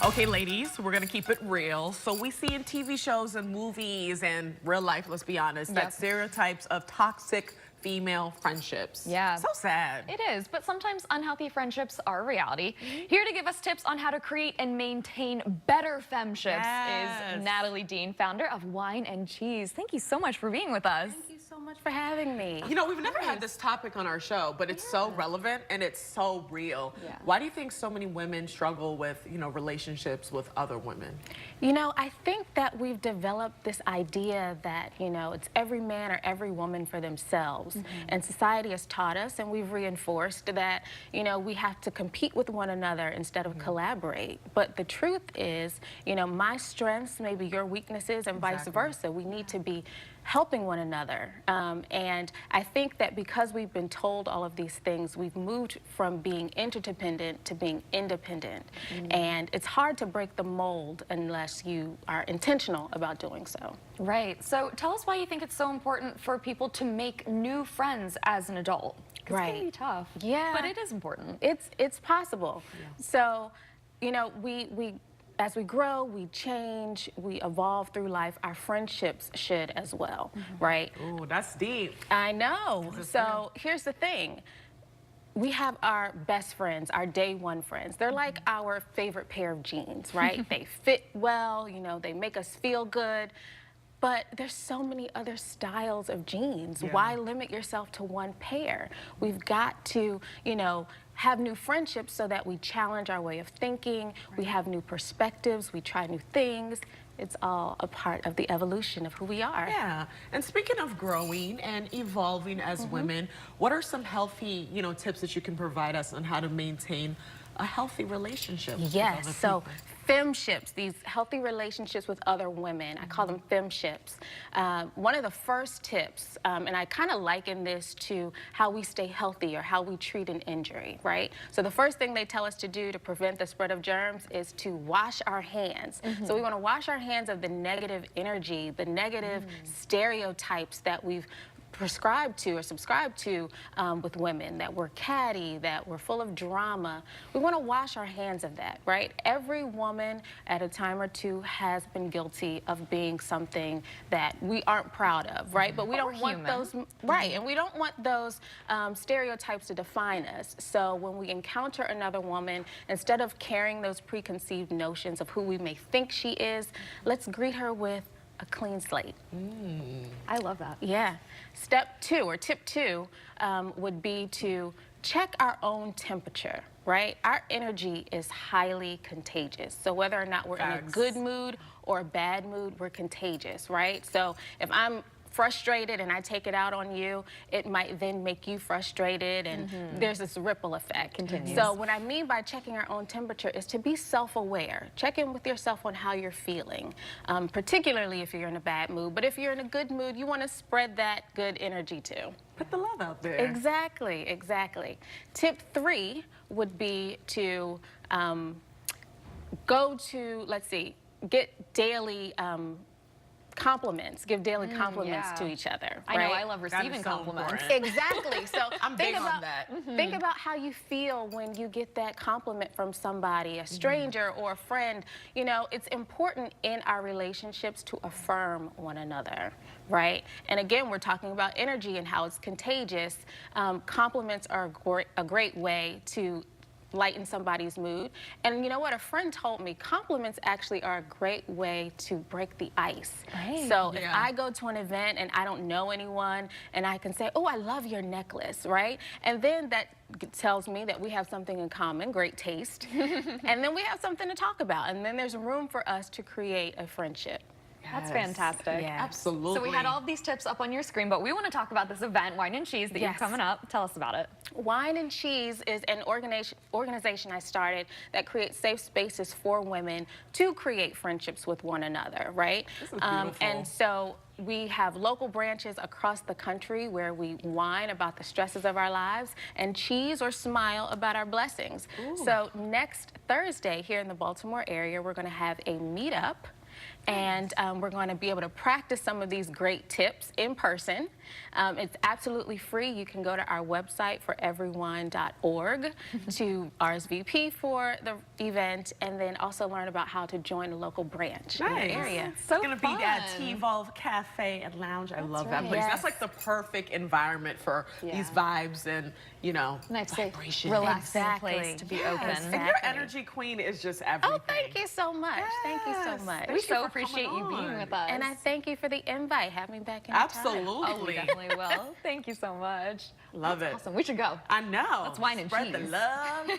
Okay, ladies, we're gonna keep it real. So we see in TV shows and movies and real life, let's be honest, that stereotypes of toxic female friendships. Yeah. So sad. It is, but sometimes unhealthy friendships are a reality. Here to give us tips on how to create and maintain better femships is Natalie Dean, founder of Whine Cheese. Thank you so much for being with us. Thank you so much for having me. You know, we've never had this topic on our show, but it's so relevant and it's so real. Why do you think so many women struggle with, you know, relationships with other women? You know, I think that we've developed this idea that, you know, it's every man or every woman for themselves. And society has taught us, and we've reinforced that, you know, we have to compete with one another instead of collaborate. But the truth is, you know, my strengths may be your weaknesses and vice versa. We need to be helping one another. And I think that because we've been told all of these things, we've moved from being interdependent to being independent. And it's hard to break the mold unless you are intentional about doing so. Right. So tell us why you think it's so important for people to make new friends as an adult. It's gonna be tough. Yeah. But it is important. It's possible. So, you know, as we grow, we change, we evolve through life. Our friendships should as well, right? Ooh, that's deep. I know. So here's the thing. We have our best friends, our day one friends. They're like our favorite pair of jeans, right? They fit well, you know, they make us feel good. But there's so many other styles of jeans. Why limit yourself to one pair? We've got to, you know, have new friendships so that we challenge our way of thinking, we have new perspectives, we try new things. It's all a part of the evolution of who we are. Yeah. And speaking of growing and evolving as women, what are some healthy, you know, tips that you can provide us on how to maintain a healthy relationship with other people? So femships, these healthy relationships with other women, I call them femships. One of the first tips, and I kind of liken this to how we stay healthy or how we treat an injury, right? So the first thing they tell us to do to prevent the spread of germs is to wash our hands. So we want to wash our hands of the negative energy, the negative stereotypes that we've prescribed to or subscribed to with women, that we're catty, that we're full of drama. We want to wash our hands of that, right? Every woman at a time or two has been guilty of being something that we aren't proud of, right? But we don't want those, right? And we don't want those stereotypes to define us. So when we encounter another woman, instead of carrying those preconceived notions of who we may think she is, let's greet her with a clean slate. I love that. Yeah. Step two, or tip two, would be to check our own temperature, right? Our energy is highly contagious. So whether or not we're in a good mood or a bad mood, we're contagious, right? So if I'm frustrated and I take it out on you, it might then make you frustrated, and there's this ripple effect. So what I mean by checking our own temperature is to be self-aware. Check in with yourself on how you're feeling, particularly if you're in a bad mood. But if you're in a good mood, you want to spread that good energy too. Put the love out there. Exactly, exactly. Tip three would be to go to, let's see, get daily compliments, give daily compliments to each other. I know, I love receiving compliments. Exactly. So I'm big on that. Think about how you feel when you get that compliment from somebody, a stranger or a friend. You know, it's important in our relationships to affirm one another, right? And again, we're talking about energy and how it's contagious. Compliments are a great way to lighten somebody's mood. And you know what? A friend told me compliments actually are a great way to break the ice. So if I go to an event and I don't know anyone and I can say, oh, I love your necklace, right? And then that tells me that we have something in common, great taste. And then we have something to talk about. And then there's room for us to create a friendship. That's fantastic. Absolutely. So we had all of these tips up on your screen, but we want to talk about this event, Whine Cheese, that you have coming up. Tell us about it. Whine Cheese is an organization I started that creates safe spaces for women to create friendships with one another, right? This is beautiful. And so we have local branches across the country where we whine about the stresses of our lives and cheese or smile about our blessings. So next Thursday here in the Baltimore area, we're going to have a meetup And we're going to be able to practice some of these great tips in person. It's absolutely free. You can go to our website, foreveryone.org, to RSVP for the event, and then also learn about how to join a local branch in the area. It's going to be at T-Volve Cafe and Lounge. I love that place. Yes. That's like the perfect environment for these vibes and, you know, Nice, vibration. relaxing Exactly. place to be Yes. open. And your energy queen is just everything. Oh, thank you so much. Thank you so Yes. much. Thank We you so for appreciate you coming being on. with us. And I thank you for the invite. Have me back anytime. Absolutely. Oh, we definitely will. Thank you so much. Love it. Awesome. We should go. I know. Let's wine and Spread cheese. the love.